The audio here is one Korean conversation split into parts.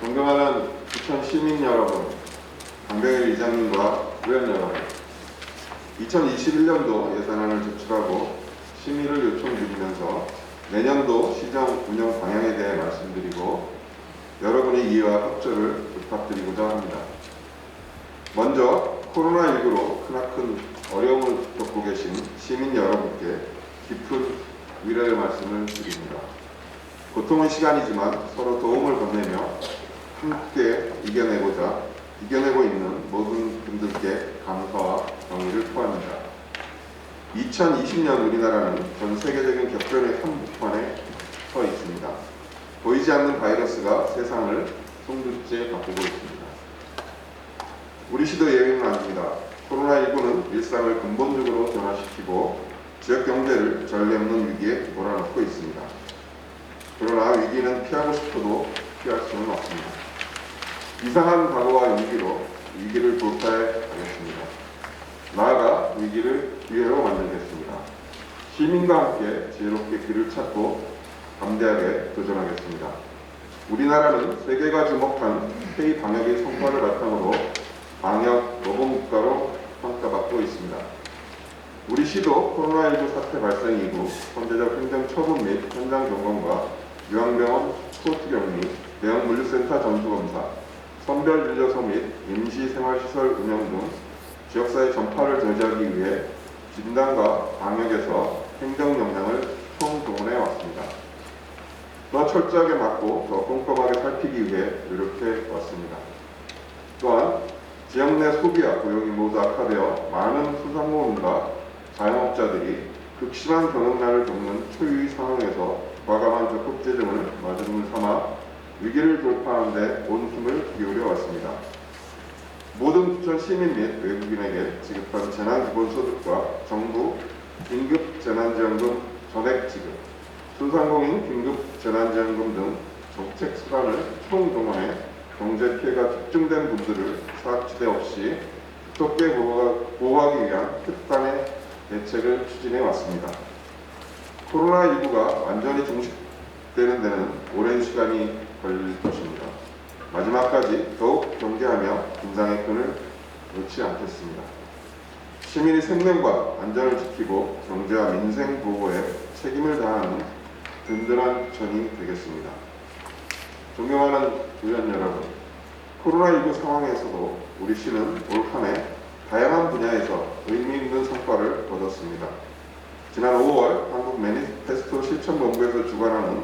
존경하는 부천 시민 여러분, 강병일 이장님과 의원 여러분, 2021년도 예산안을 제출하고 심의를 요청드리면서 내년도 시정 운영 방향에 대해 말씀드리고 여러분의 이해와 협조를 부탁드리고자 합니다. 먼저 코로나19로 크나큰 어려움을 겪고 계신 시민 여러분께 깊은 위로의 말씀을 드립니다. 고통은 시간이지만 서로 도움을 건네며 함께 이겨내고 있는 모든 분들께 감사와 정의를 표합니다. 2020년 우리나라는 전 세계적인 격변의 한복판에 서 있습니다. 보이지 않는 바이러스가 세상을 송두리째 바꾸고 있습니다. 우리 시도 예외는 아닙니다. 코로나19는 일상을 근본적으로 변화시키고 지역 경제를 전례없는 위기에 몰아넣고 있습니다. 그러나 위기는 피하고 싶어도 피할 수는 없습니다. 이상한 각오와 용기로 위기를 돌파해 가겠습니다. 나아가 위기를 기회로 만들겠습니다. 시민과 함께 지혜롭게 길을 찾고 담대하게 도전하겠습니다. 우리나라는 세계가 주목한 K-방역의 성과를 바탕으로 방역 로봇국가로 평가받고 있습니다. 우리 시도 코로나19 사태 발생 이후 선제적 행정 처분 및 현장 점검과 요양병원 스포츠 격리, 대형 물류센터 전수검사, 선별진료소 및 임시생활시설 운영 등 지역사회 전파를 저지하기 위해 진단과 방역에서 행정 역량을 총동원해 왔습니다. 더 철저하게 막고 더 꼼꼼하게 살피기 위해 노력해 왔습니다. 또한 지역 내 소비와 고용이 모두 악화되어 많은 소상공인과 자영업자들이 극심한 경영난을 겪는 초유의 상황에서 과감한 적극 재정을 마련을 삼아 위기를 돌파하는 데 온 힘을 기울여 왔습니다. 모든 부천 시민 및 외국인에게 지급한 재난기본소득과 정부 긴급재난지원금 전액 지급, 소상공인 긴급재난지원금 등 정책 수단을 총동원해 경제 피해가 집중된 분들을 사각지대 없이 두텁게 보호하기 위한 특단의 대책을 추진해 왔습니다. 코로나19가 완전히 종식되는 데는 오랜 시간이 걸릴 것입니다. 마지막까지 더욱 경계하며 긴장의 끈을 놓지 않겠습니다. 시민의 생명과 안전을 지키고 경제와 민생 보호에 책임을 다하는 든든한 부천이 되겠습니다. 존경하는 의원 여러분, 코로나19 상황에서도 우리 시는 올 한 해 다양한 분야에서 의미 있는 성과를 거뒀습니다. 지난 5월 한국 매니페스토 실천본부에서 주관하는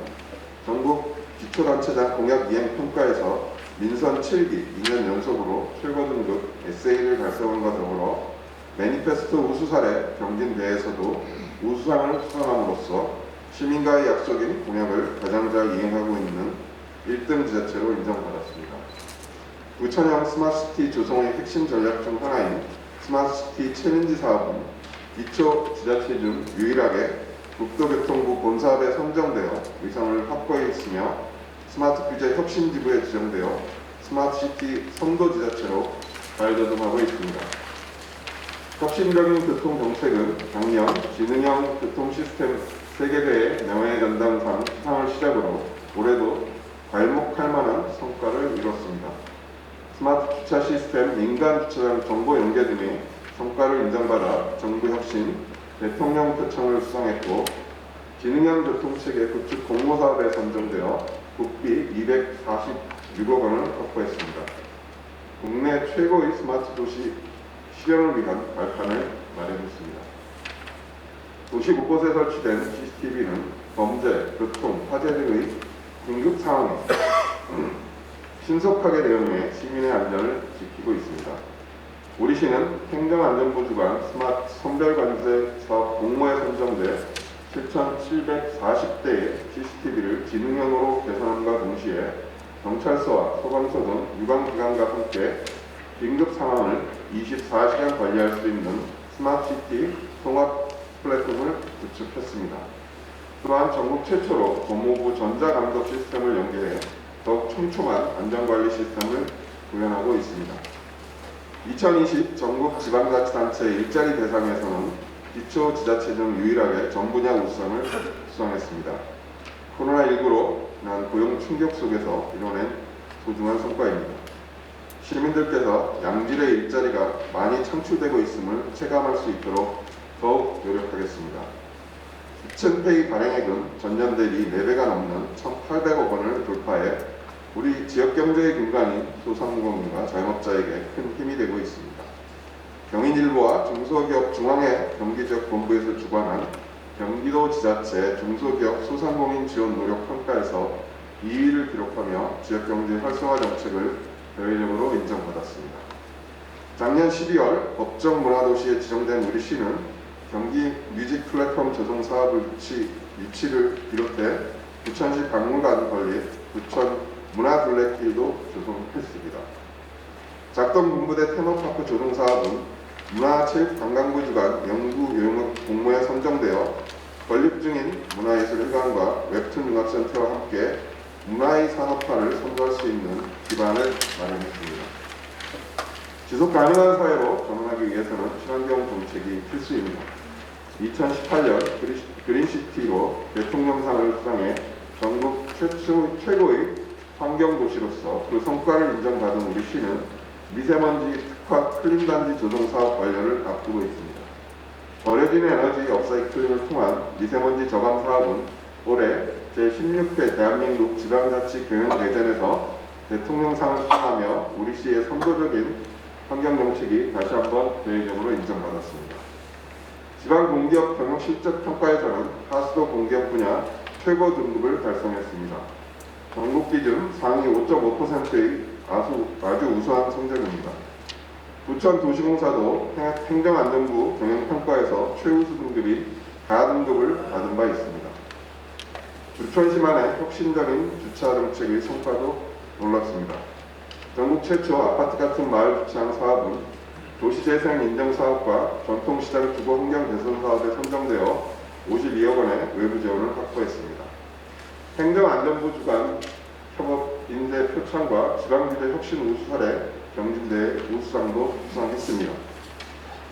전국 기초단체장 공약 이행 평가에서 민선 7기 2년 연속으로 최고 등급 SA를 달성함과 더불어 매니페스토 우수 사례 경진대회에서도 우수상을 수상함으로써 시민과의 약속인 공약을 가장 잘 이행하고 있는 1등 지자체로 인정받았습니다. 부천형 스마트시티 조성의 핵심 전략 중 하나인 스마트시티 챌린지 사업은 기초 지자체 중 유일하게 국토교통부 본사업에 선정되어 의상을 확보해 있으며 스마트 규제 혁신지구에 지정되어 스마트시티 선도지자체로 발돋움하고 있습니다. 혁신적인 교통정책은 작년 지능형 교통시스템 세계대회 명예전당상 수상을 시작으로 올해도 괄목할 만한 성과를 이뤘습니다. 스마트 주차 시스템, 민간 주차장 정보 연계 등의 성과를 인정받아 정부혁신 대통령 표창을 수상했고 지능형 교통체계 구축 공모사업에 선정되어 국비 246억 원을 확보했습니다. 국내 최고의 스마트 도시 실현을 위한 발판을 마련했습니다. 도시 곳곳에 설치된 CCTV는 범죄, 교통, 화재 등의 긴급 상황에 신속하게 대응해 시민의 안전을 지키고 있습니다. 우리 시는 행정안전부 주관 스마트 선별관제 사업 공모에 선정돼 7,740대의 CCTV를 지능형으로 개선함과 동시에 경찰서와 소방서 등 유관기관과 함께 긴급 상황을 24시간 관리할 수 있는 스마트시티 통합 플랫폼을 구축했습니다. 또한 전국 최초로 법무부 전자감독 시스템을 연계해 더욱 촘촘한 안전관리 시스템을 구현하고 있습니다. 2020 전국 지방자치단체 일자리 대상에서는 기초지자체 중 유일하게 전 분야 우수상을 수상했습니다. 코로나19로 인한 고용 충격 속에서 이뤄낸 소중한 성과입니다. 시민들께서 양질의 일자리가 많이 창출되고 있음을 체감할 수 있도록 더욱 노력하겠습니다. 2층페이 발행액은 전년 대비 4배가 넘는 1,800억 원을 돌파해 우리 지역경제의 근간인 소상공인과 자영업자에게 큰 힘이 되고 있습니다. 경인일보와 중소기업 중앙회 경기지역본부에서 주관한 경기도 지자체 중소기업 소상공인 지원 노력 평가에서 2위를 기록하며 지역경제 활성화 정책을 대외적으로 인정받았습니다. 작년 12월 법정 문화도시에 지정된 우리 시는 경기 뮤직 플랫폼 조성 사업을 유치를 비롯해 부천시 박물관 건립, 부천 문화둘레길도 조성했습니다. 작동본부대 테마파크 조성 사업은 문화체육관광부 주관 연구요용 공모에 선정되어 건립 중인 문화예술회관과 웹툰 융합센터와 함께 문화의 산업화를 선도할 수 있는 기반을 마련했습니다. 지속 가능한 사회로 전환하기 위해서는 친환경 정책이 필수입니다. 2018년 그린시티로 대통령상을 수상해 전국 최고의 환경도시로서 그 성과를 인정받은 우리 시는 미세먼지 특화 클린단지 조성 사업 완료를 앞두고 있습니다. 버려진 에너지 업사이클링을 통한 미세먼지 저감 사업은 올해 제16회 대한민국 지방자치교연대전에서 대통령상을 수상하며 우리 시의 선도적인 환경정책이 다시 한번 대외적으로 인정받았습니다. 지방공기업 경영실적평가에서는 하수도 공기업 분야 최고 등급을 달성했습니다. 전국 기준 상위 5.5%의 아주 우수한 성적입니다. 부천도시공사도 행정안전부 경영평가에서 최우수 등급인 가등급을 받은 바 있습니다. 부천시만의 혁신적인 주차 정책의 성과도 놀랍습니다. 전국 최초 아파트 같은 마을 주차장 사업은 도시재생 인정사업과 전통시장 주거 환경 개선 사업에 선정되어 52억 원의 외부 지원을 확보했습니다. 행정안전부 주관 협업 인재 표창과 지방규제 혁신 우수 사례 경진대 우수상도 수상했습니다.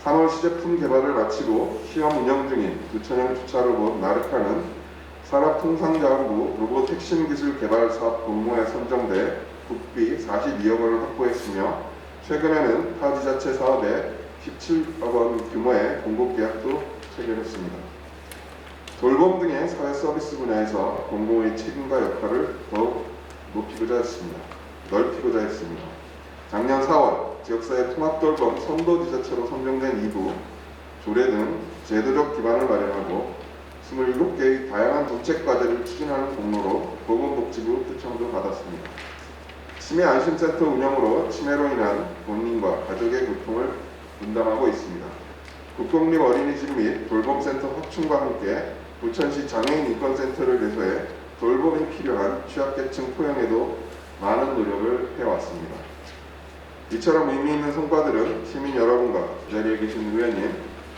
3월 시제품 개발을 마치고 시험 운영 중인 부천형 주차 로봇 나르카는 산업통상자원부 로봇 핵심 기술 개발 사업 공모에 선정돼 국비 42억 원을 확보했으며 최근에는 타 지자체 사업에 17억 원 규모의 공급 계약도 체결했습니다. 돌봄 등의 사회 서비스 분야에서 공공의 책임과 역할을 더욱 넓히고자 했습니다. 작년 4월 지역사회 통합돌봄 선도지자체로 선정된 2부, 조례 등 제도적 기반을 마련하고 27개의 다양한 정책과제를 추진하는 공로로 보건복지부 표창도 받았습니다. 치매안심센터 운영으로 치매로 인한 본인과 가족의 고통을 분담하고 있습니다. 국공립 어린이집 및 돌봄센터 확충과 함께 부천시 장애인 인권센터를 개소해 돌봄이 필요한 취약계층 포용에도 많은 노력을 해왔습니다. 이처럼 의미 있는 성과들은 시민 여러분과 이 자리에 계신 의원님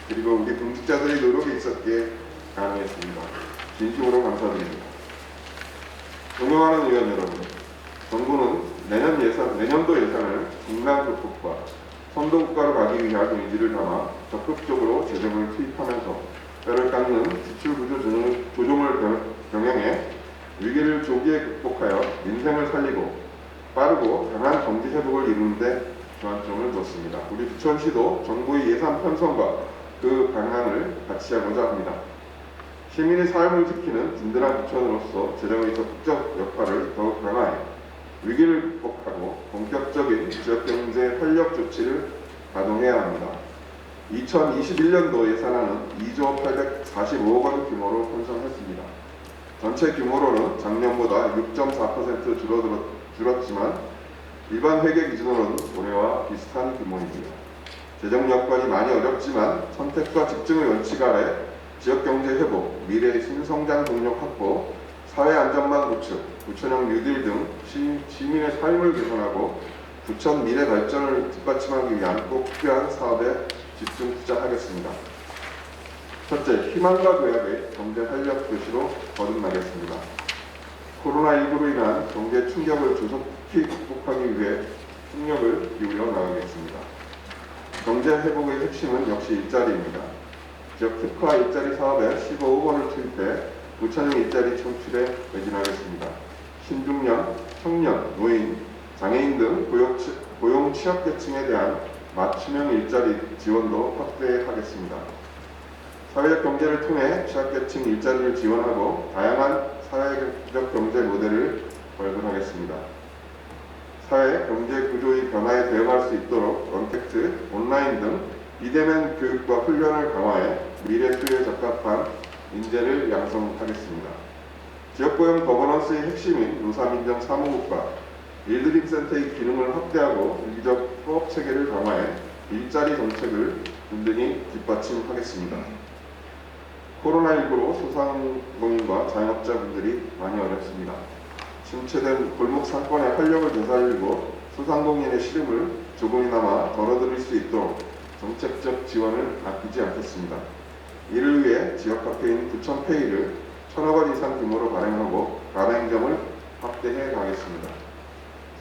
그리고 우리 공직자들의 노력이 있었기에 가능했습니다. 진심으로 감사드립니다. 존경하는 의원 여러분, 정부는 내년도 예산을 국난 극복과 선도국가로 가기 위한 의지를 담아 적극적으로 재정을 투입하면서 뼈를 깎는 지출구조 조정을 병행해 위기를 조기에 극복하여 민생을 살리고 빠르고 강한 경제 회복을 이루는 데 주안점을 뒀습니다. 우리 부천시도 정부의 예산 편성과 그 방향을 같이 하고자 합니다. 시민의 삶을 지키는 든든한 부천으로서 재정의 적극적 역할을 더욱 강화해 위기를 극복하고 본격적인 지역경제 활력 조치를 가동해야 합니다. 2021년도 예산안은 2조 845억 원 규모로 편성했습니다. 전체 규모로는 작년보다 6.4% 줄었지만 일반 회계 기준으로는 올해와 비슷한 규모입니다. 재정 여건이 많이 어렵지만 선택과 집중의 원칙 아래 지역경제 회복, 미래의 신성장 동력 확보, 사회 안전망 구축, 부천형 뉴딜 등 시민의 삶을 개선하고 부천 미래 발전을 뒷받침하기 위한 꼭 필요한 사업에 집중 투자하겠습니다. 첫째, 희망과 도약의 경제 활력 도시로 거듭나겠습니다. 코로나19로 인한 경제 충격을 조속히 극복하기 위해 총력을 기울여 나가겠습니다. 경제 회복의 핵심은 역시 일자리입니다. 지역 특화 일자리 사업에 15억 원을 투입해 부천형 일자리 창출에 매진하겠습니다. 신중년, 청년, 노인, 장애인 등 고용 취약계층에 대한 맞춤형 일자리 지원도 확대하겠습니다. 사회적 경제를 통해 취약계층 일자리를 지원하고 다양한 사회적 경제 모델을 발굴하겠습니다. 사회 경제 구조의 변화에 대응할 수 있도록 언택트, 온라인 등 비대면 교육과 훈련을 강화해 미래 수요에 적합한 인재를 양성하겠습니다. 지역고용 거버넌스의 핵심인 노사민정 사무국과 일드림센터의 기능을 확대하고 유기적 사업체계를 강화해 일자리 정책을 든든히 뒷받침하겠습니다. 코로나19로 소상공인과 자영업자분들이 많이 어렵습니다. 침체된 골목 상권의 활력을 되살리고 소상공인의 시름을 조금이나마 덜어드릴 수 있도록 정책적 지원을 아끼지 않겠습니다. 이를 위해 지역카페인 9,000페이를 1,000억 원 이상 규모로 발행하고 가맹점을 확대해 가겠습니다.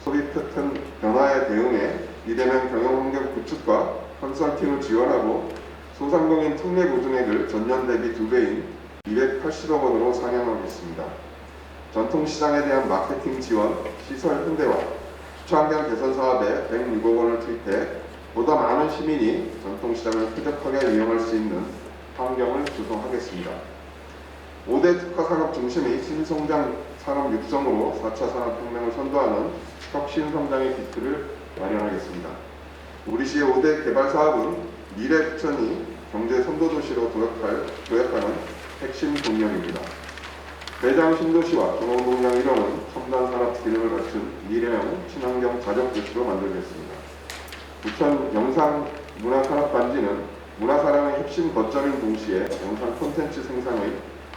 소비 패턴 변화에 대응해 비대면 경영 환경 구축과 컨설팅을 지원하고 소상공인 특례 보증액을 전년 대비 2배인 280억 원으로 상향하겠습니다. 전통시장에 대한 마케팅 지원, 시설 현대화, 주차환경 개선 사업에 106억 원을 투입해 보다 많은 시민이 전통시장을 쾌적하게 이용할 수 있는 환경을 조성하겠습니다. 5대 특화산업 중심의 신성장 산업 육성으로 4차 산업혁명을 선도하는 혁신성장의 기틀을 마련하겠습니다. 우리시의 5대 개발사업은 미래 부천이 경제 선도도시로 도약하는 핵심 동력입니다. 대장 신도시와 중앙동량 1호는 첨단 산업 기능을 갖춘 미래형 친환경 자적도시로 만들겠습니다. 부천 영상문화산업단지는 문화사랑의 핵심 거점인 동시에 영상 콘텐츠 생산의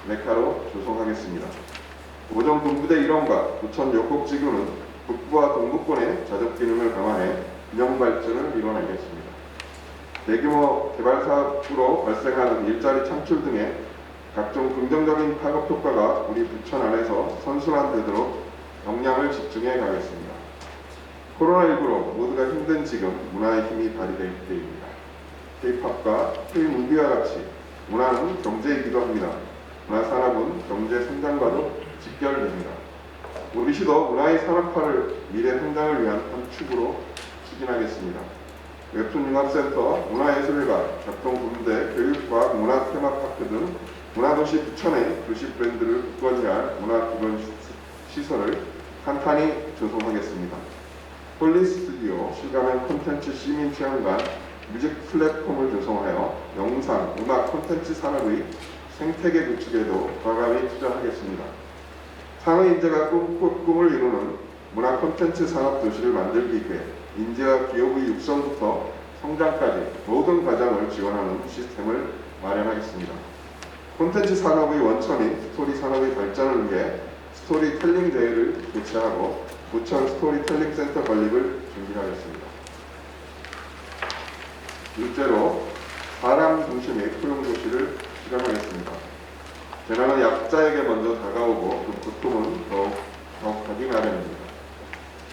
메카로 조성하겠습니다. 오정 동부대 일원과 부천 역곡지구는 북부와 동부권의 자적 기능을 강화해 균형 발전을 이뤄내겠습니다. 대규모 개발 사업으로 발생하는 일자리 창출 등의 각종 긍정적인 파급 효과가 우리 부천 안에서 선순환되도록 역량을 집중해 가겠습니다. 코로나19로 모두가 힘든 지금 문화의 힘이 발휘될 때입니다. K-팝과 K-무비와 같이 문화는 경제이기도 합니다. 문화산업은 경제 성장과도 직결됩니다. 우리시도 문화의 산업화를 미래 성장을 위한 한 축으로 추진하겠습니다. 웹툰융합센터, 문화예술가, 작동군대, 교육과학 문화 테마파크 등 문화도시 부천의 도시 브랜드를 굳건히 할 문화기반 시설을 탄탄히 조성하겠습니다. 폴리스튜디오, 실감형 콘텐츠 시민체험관, 뮤직 플랫폼을 조성하여 영상, 음악 콘텐츠 산업의 생태계 구축에도 과감히 투자하겠습니다. 상위 인재가 꿈을 이루는 문화 콘텐츠 산업 도시를 만들기 위해 인재와 기업의 육성부터 성장까지 모든 과정을 지원하는 시스템을 마련하겠습니다. 콘텐츠 산업의 원천인 스토리 산업의 발전을 위해 스토리텔링 대회를 개최하고 부천 스토리텔링 센터 건립을 준비하겠습니다. 둘째로 사람 중심의 포용도시를 실현하겠습니다. 재난은 약자에게 먼저 다가오고 그 고통은 더욱 가기 마련입니다.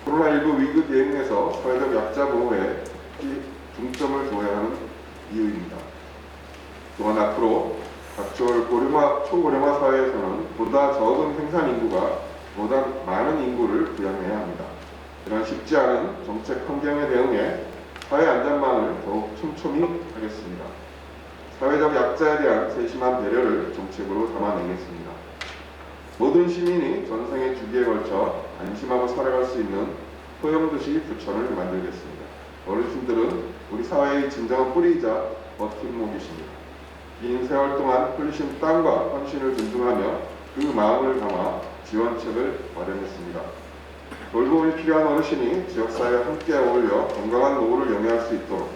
코로나19 위기 대응에서 사회적 약자 보호에 중점을 둬야 하는 이유입니다. 또한 앞으로 각종 초고령화 사회에서는 보다 적은 생산 인구가 보다 많은 인구를 부양해야 합니다. 이런 쉽지 않은 정책 환경에 대응해 사회 안전망을 더욱 촘촘히 하겠습니다. 사회적 약자에 대한 세심한 배려를 정책으로 담아내겠습니다. 모든 시민이 전생의 주기에 걸쳐 안심하고 살아갈 수 있는 포용도시 부천을 만들겠습니다. 어르신들은 우리 사회의 진정한 뿌리이자 버팀목이십니다. 긴 세월 동안 흘리신 땀과 헌신을 존중하며 그 마음을 담아 지원책을 마련했습니다. 돌봄이 필요한 어르신이 지역사회와 함께 어울려 건강한 노후를 영위할 수 있도록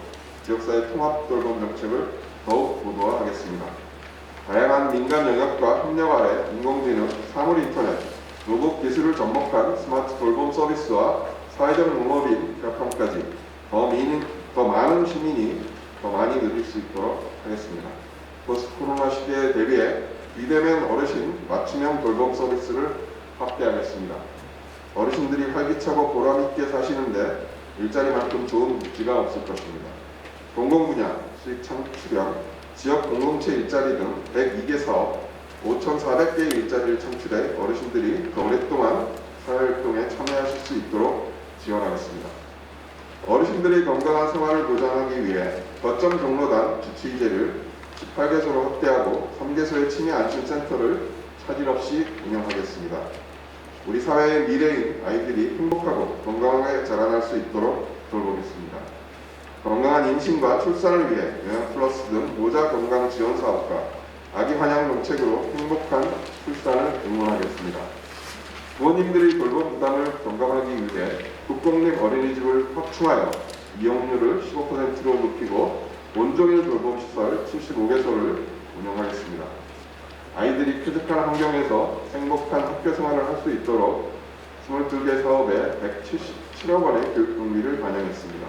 지역사회 통합 돌봄 정책을 더욱 고도화하겠습니다. 다양한 민간 영역과 협력 아래 인공지능, 사물인터넷, 로봇 기술을 접목한 스마트 돌봄 서비스와 사회적 농업인 협함까지 더 많은 시민이 더 많이 누릴 수 있도록 하겠습니다. 포스트 코로나 시대에 대비해 비대면 어르신 맞춤형 돌봄 서비스를 확대하겠습니다. 어르신들이 활기차고 보람있게 사시는데 일자리만큼 좋은 복지가 없을 것입니다. 공공분야, 수익 창출형, 지역 공동체 일자리 등 102개 사업, 5,400개의 일자리를 창출해 어르신들이 더 오랫동안 사회활동에 참여하실 수 있도록 지원하겠습니다. 어르신들의 건강한 생활을 보장하기 위해 거점 경로당 주치의제를 18개소로 확대하고 3개소의 치매 안심센터를 차질 없이 운영하겠습니다. 우리 사회의 미래인 아이들이 행복하고 건강하게 자라날 수 있도록 돌보겠습니다. 건강한 임신과 출산을 위해 영양플러스 등 모자 건강 지원 사업과 아기 환영 정책으로 행복한 출산을 응원하겠습니다. 부모님들의 돌봄 부담을 경감하기 위해 국공립 어린이집을 확충하여 이용률을 15%로 높이고 온종일 돌봄 시설 75개소를 운영하겠습니다. 아이들이 쾌적한 환경에서 행복한 학교 생활을 할 수 있도록 22개 사업에 177억 원의 교육 경비를 반영했습니다.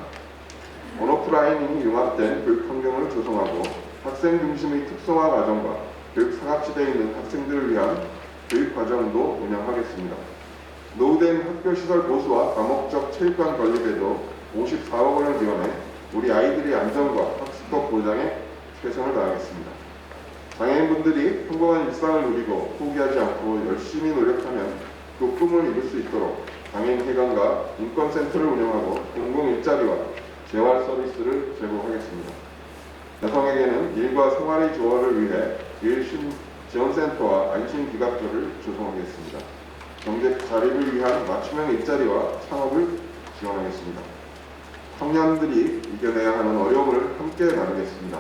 온오프라인이 융합된 교육 환경을 조성하고 학생 중심의 특성화 과정과 교육 사각지대에 있는 학생들을 위한 교육 과정도 운영하겠습니다. 노후된 학교시설 보수와 다목적 체육관 건립에도 54억 원을 지원해 우리 아이들의 안전과 학습법 보장에 최선을 다하겠습니다. 장애인분들이 평범한 일상을 누리고 포기하지 않고 열심히 노력하면 그 꿈을 이룰 수 있도록 장애인회관과 인권센터를 운영하고 공공일자리와 재활 서비스를 제공하겠습니다. 여성에게는 일과 생활의 조화를 위해 일심지원센터와 안심기갑조를 조성하겠습니다. 경제 자립을 위한 맞춤형 일자리와 창업을 지원하겠습니다. 청년들이 이겨내야 하는 어려움을 함께 나누겠습니다.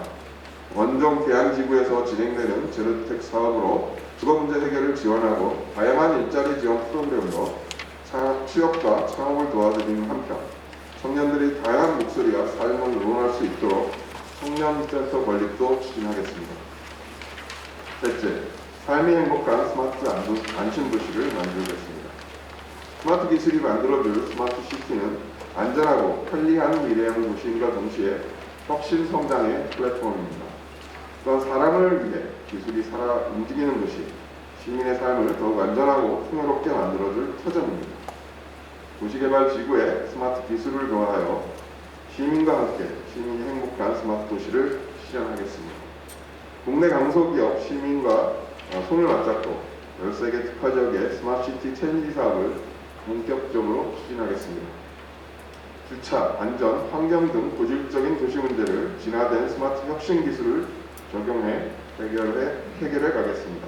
원정 대한지구에서 진행되는 제로주택 사업으로 주거문제 해결을 지원하고 다양한 일자리 지원 프로그램으로 취업과 창업을 도와드리는 한편 청년들이 다양한 목소리와 삶을 응원할 수 있도록 청년센터 건립도 추진하겠습니다. 셋째, 삶이 행복한 스마트 안심도시를 만들겠습니다. 스마트 기술이 만들어줄 스마트 시티는 안전하고 편리한 미래형 도시인과 동시에 혁신 성장의 플랫폼입니다. 또한 사람을 위해 기술이 살아 움직이는 도시, 시민의 삶을 더욱 안전하고 풍요롭게 만들어줄 터전입니다. 도시개발지구에 스마트 기술을 도하여 시민과 함께 시민이 행복한 스마트 도시를 실현하겠습니다. 국내 강소기업 시민과 손을 맞잡고 13개 특화지역의 스마트시티 챌린지 사업을 본격적으로 추진하겠습니다. 주차, 안전, 환경 등 고질적인 도시 문제를 진화된 스마트 혁신 기술을 적용해 해결해 가겠습니다.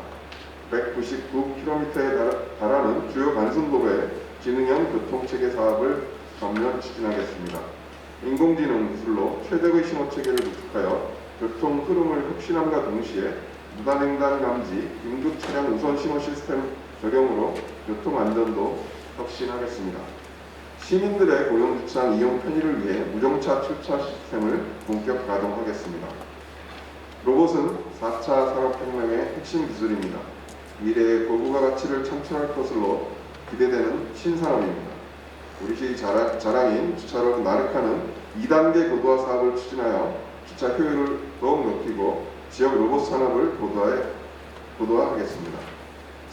199km에 달하는 주요 간선도로의 지능형 교통체계 사업을 전면 추진하겠습니다. 인공지능 기술로 최적의 신호체계를 구축하여 교통 흐름을 혁신함과 동시에 무단횡단 감지, 긴급 차량 우선 신호 시스템 적용으로 교통 안전도 혁신하겠습니다. 시민들의 고용주차장 이용 편의를 위해 무정차 주차 시스템을 본격 가동하겠습니다. 로봇은 4차 산업혁명의 핵심 기술입니다. 미래의 고부가 가치를 창출할 것으로 기대되는 신산업입니다. 우리 시 자랑인 주차로드 나르카는 2단계 고도화 사업을 추진하여 주차 효율을 더욱 높이고 지역 로봇 산업을 고도화하겠습니다.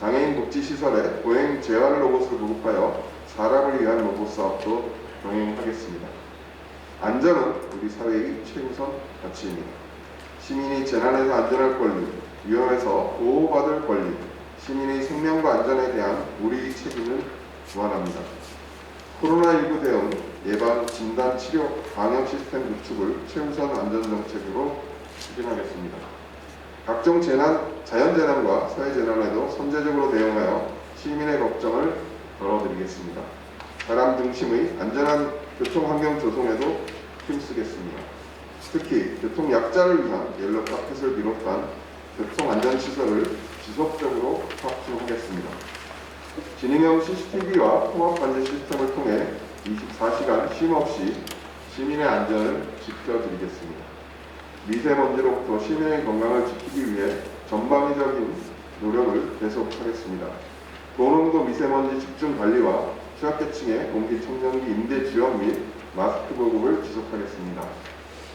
장애인 복지시설에 보행 재활 로봇을 보급하여 사람을 위한 로봇 사업도 병행하겠습니다. 안전은 우리 사회의 최우선 가치입니다. 시민이 재난에서 안전할 권리, 위험에서 보호받을 권리, 시민의 생명과 안전에 대한 우리의 책임을 주관합니다. 코로나19 대응, 예방, 진단, 치료, 방역 시스템 구축을 최우선 안전정책으로 추진하겠습니다. 각종 자연재난과 사회재난에도 선제적으로 대응하여 시민의 걱정을 덜어드리겠습니다. 사람 중심의 안전한 교통환경 조성에도 힘쓰겠습니다. 특히 교통약자를 위한 옐로 카펫을 비롯한 교통안전시설을 지속적으로 확충하겠습니다. 지능형 CCTV와 통합관제 시스템을 통해 24시간 쉼없이 시민의 안전을 지켜드리겠습니다. 미세먼지로부터 시민의 건강을 지키기 위해 전방위적인 노력을 계속하겠습니다. 고농도 미세먼지 집중 관리와 취약계층의 공기청정기 임대 지원 및 마스크 보급을 지속하겠습니다.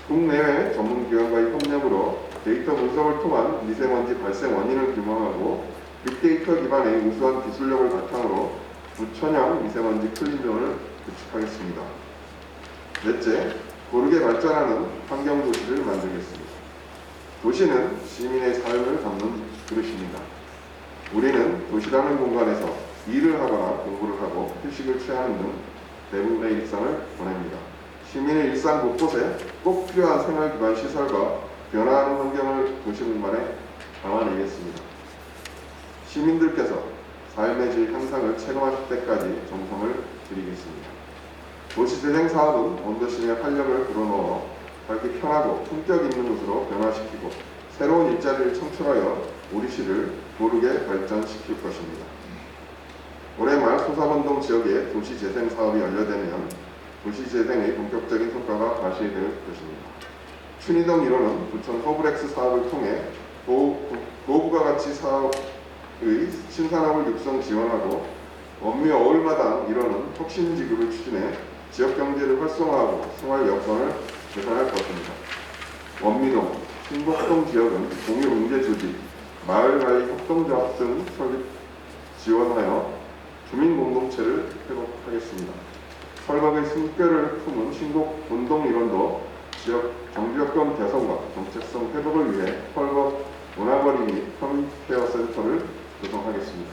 국내외 전문기관과의 협력으로 데이터 분석을 통한 미세먼지 발생 원인을 규명하고 빅데이터 기반의 우수한 기술력을 바탕으로 무천형 미세먼지 클린존을 구축하겠습니다. 넷째, 고르게 발전하는 환경도시를 만들겠습니다. 도시는 시민의 삶을 담는 그릇입니다. 우리는 도시라는 공간에서 일을 하거나 공부를 하고 휴식을 취하는 등 대부분의 일상을 보냅니다. 시민의 일상 곳곳에 꼭 필요한 생활기반 시설과 변화하는 환경을 도시공간에 담아내겠습니다. 시민들께서 삶의 질 향상을 체감하실 때까지 정성을 들이겠습니다. 도시재생 사업은 원도심의 활력을 불어넣어 살기 편하고 품격 있는 곳으로 변화시키고 새로운 일자리를 창출하여 우리 시를 고르게 발전시킬 것입니다. 올해 말 소사번동 지역에 도시재생 사업이 완료되면 도시재생의 본격적인 성과가 발휘될 것입니다. 춘희동 1호는 부천 허브렉스 사업을 통해 고부가가치 사업의 신산업을 육성 지원하고 원미 어울마당 1호는 혁신지구를 추진해 지역경제를 활성화하고 생활 여건을 개선할 것입니다. 원미동, 신곡동 지역은 공유응대조직, 마을관리 협동조합 등 설립 지원하여 주민공동체를 회복하겠습니다. 설박의 숨결을 품은 신곡 본동 일원도 지역 정비여건 개선과 정체성 회복을 위해 펄벅 문화거리 및 컴케어 센터를 조성하겠습니다.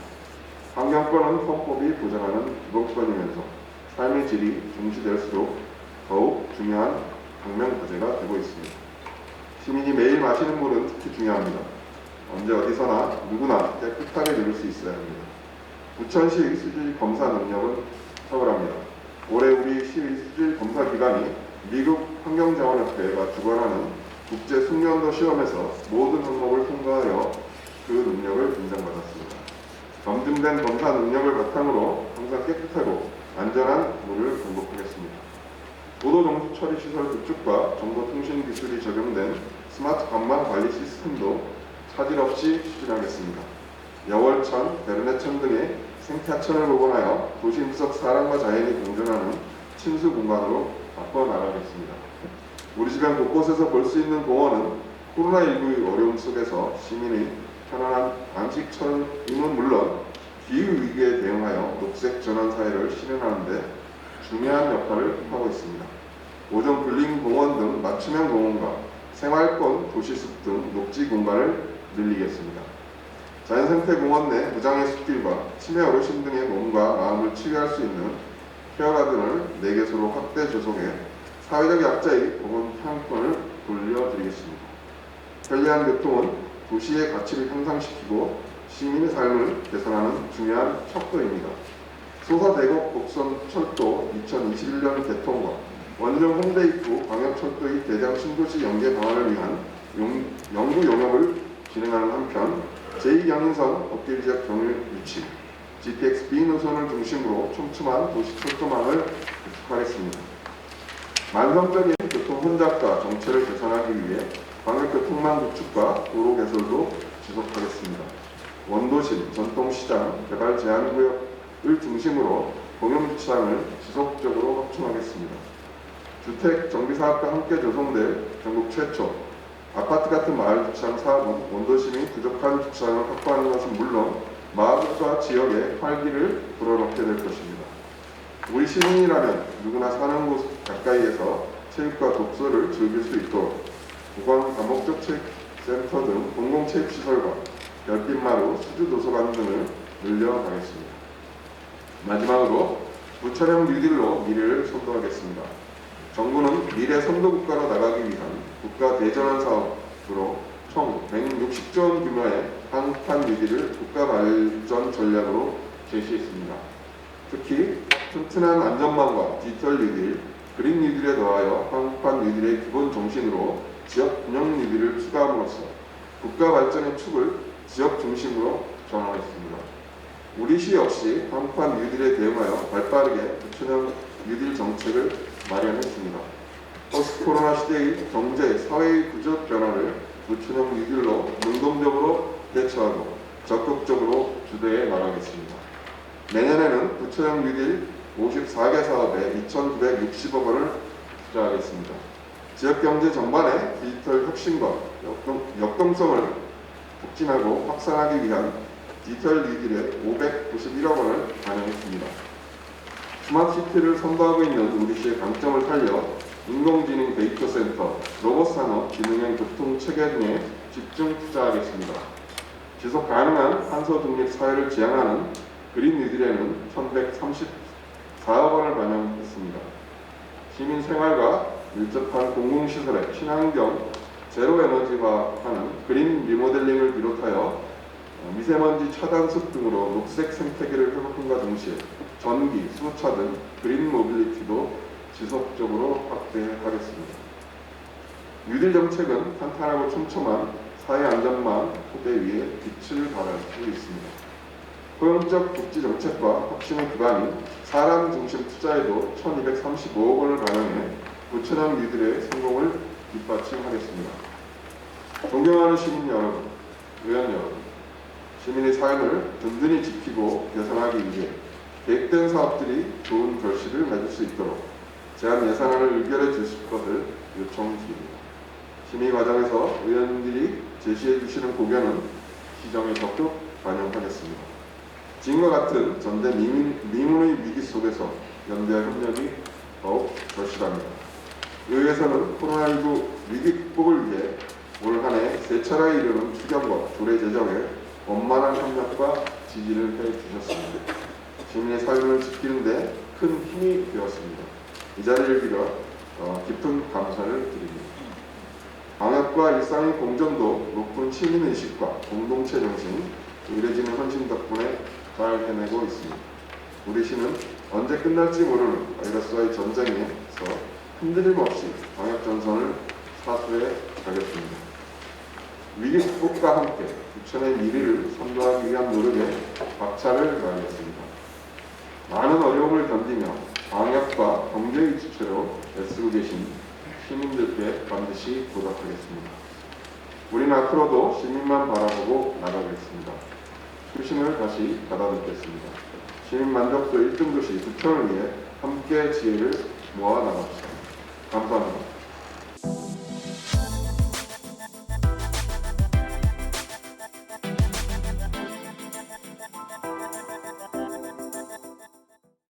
환경권은 헌법이 보장하는 기본권이면서 삶의 질이 중시될수록 더욱 중요한 당면 과제가 되고 있습니다. 시민이 매일 마시는 물은 특히 중요합니다. 언제 어디서나 누구나 깨끗하게 누릴 수 있어야 합니다. 부천시 수질 검사 능력은 탁월합니다. 올해 우리 시 수질 검사 기관이 미국 환경자원협회가 주관하는 국제 숙련도 시험에서 모든 항목을 통과하여 그 능력을 인정받았습니다. 검증된 검사 능력을 바탕으로 항상 깨끗하고 안전한 물을 공급하겠습니다. 도로 정수 처리 시설 구축과 정보통신 기술이 적용된 스마트 관망 관리 시스템도 차질 없이 추진하겠습니다. 여월천, 베르네천 등의 생태하천을 복원하여 도시 무석 사람과 자연이 공존하는 친수 공간으로 바꿔나가겠습니다. 우리 주변 곳곳에서 볼 수 있는 공원은 코로나19의 어려움 속에서 시민의 편안한 안식처임은 물론 기후위기에 대응하여 녹색 전환 사회를 실현하는 데 중요한 역할을 하고 있습니다. 5종 불림 공원 등 맞춤형 공원과 생활권, 도시숲 등 녹지 공간을 늘리겠습니다. 자연생태공원 내 무장의 숲길과 치매 어르신 등의 몸과 마음을 치유할 수 있는 케어가든을 4개소로 확대 조성해 사회적 약자의 공원 향권을 돌려드리겠습니다. 편리한 교통은 도시의 가치를 향상시키고 시민의 삶을 개선하는 중요한 척도입니다. 소사대곡 곡선철도 2021년 개통과 원정 홍대 입구 광역철도의 대장 신도시 연계 방안을 위한 연구 용역을 진행하는 한편 제2경인선 업길 지역 경유 유치, GTX B 노선을 중심으로 촘촘한 도시철도망을 구축하겠습니다. 만성적인 교통 혼잡과 정체를 개선하기 위해 광역교통망 구축과 도로 개설도 지속하겠습니다. 원도심, 전통시장, 개발 제한구역을 중심으로 공영주차장을 지속적으로 확충하겠습니다. 주택 정비사업과 함께 조성될 전국 최초 아파트 같은 마을 주차장 사업은 원도심이 부족한 주차장을 확보하는 것은 물론 마을과 지역에 활기를 불어넣게 될 것입니다. 우리 시민이라면 누구나 사는 곳 가까이에서 체육과 독서를 즐길 수 있도록 보건 다목적 체육센터 등 공공체육시설과 별빛마루, 수주도서관 등을 늘려가겠습니다. 마지막으로 부천형 뉴딜로 미래를 선도하겠습니다. 정부는 미래 선도국가로 나가기 위한 국가 대전환 사업으로 총 160조 원 규모의 한국판 뉴딜을 국가 발전 전략으로 제시했습니다. 특히 튼튼한 안전망과 디지털 뉴딜, 그린 뉴딜에 더하여 한국판 뉴딜의 기본 정신으로 지역 균형 뉴딜을 추가함으로써 국가 발전의 축을 지역 중심으로 전환했습니다. 우리 시 역시 한국판 뉴딜에 대응하여 발빠르게 부천형 뉴딜 정책을 마련했습니다. 포스트 코로나 시대의 경제, 사회의 구조 변화를 부천형 뉴딜로 능동적으로 대처하고 적극적으로 주도해 나가겠습니다. 내년에는 부천형 뉴딜 54개 사업에 2,960억 원을 투자하겠습니다. 지역경제 전반의 디지털 혁신과 역동성을 촉진하고 확산하기 위한 디지털 뉴딜에 591억 원을 반영했습니다. 스마트시티를 선도하고 있는 우리시의 강점을 살려 인공지능 데이터 센터, 로봇 산업, 기능형 교통체계 등에 집중 투자하겠습니다. 지속 가능한 탄소 중립 사회를 지향하는 그린 뉴딜에는 1134 4억 원을 반영했습니다. 시민 생활과 밀접한 공공시설의 친환경 제로에너지화하는 그린 리모델링을 비롯하여 미세먼지 차단습 등으로 녹색 생태계를 회복함과 동시에 전기, 수소차 등 그린 모빌리티도 지속적으로 확대하겠습니다. 뉴딜 정책은 탄탄하고 촘촘한 사회 안전망 토대 위에 빛을 발하고 있습니다. 포용적 복지 정책과 혁신의 기반인 사람 중심 투자에도 1235억 원을 반영해 구체적 뉴딜의 성공을 뒷받침하겠습니다. 존경하는 시민 여러분, 의원 여러분, 시민의 삶을 든든히 지키고 개선하기 위해 계획된 사업들이 좋은 결실을 맺을 수 있도록 제안 예산안을 의결해 주실 것을 요청드립니다. 심의 과정에서 의원들이 제시해 주시는 고견은 시정에 적극 반영하겠습니다. 지금과 같은 전대 미문의 위기 속에서 연대와 협력이 더욱 절실합니다. 의회에서는 코로나19 위기 극복을 위해 올 한해 세 차례에 이르는 추경과 조례 제정에 원만한 협력과 지지를 해주셨습니다. 시민의 삶을 지키는 데 큰 힘이 되었습니다. 이 자리를 빌어 깊은 감사를 드립니다. 방역과 일상의 공존도, 높은 시민의식과 공동체 정신, 의뢰지는 헌신 덕분에 잘 해내고 있습니다. 우리 시는 언제 끝날지 모르는 바이러스와의 전쟁에서 흔들림 없이 방역 전선을 사수해 가겠습니다. 위기 극복과 함께 부천의 미래를 선도하기 위한 노력에 박차를 가하겠습니다. 많은 어려움을 견디며 방역과 경제의 지체로 애쓰고 계신 시민들께 반드시 보답하겠습니다. 우리는 앞으로도 시민만 바라보고 나가겠습니다. 수신을 다시 받아듣겠습니다. 시민 만족도 1등 도시 부천을 위해 함께 지혜를 모아 나갑시다. 감사합니다.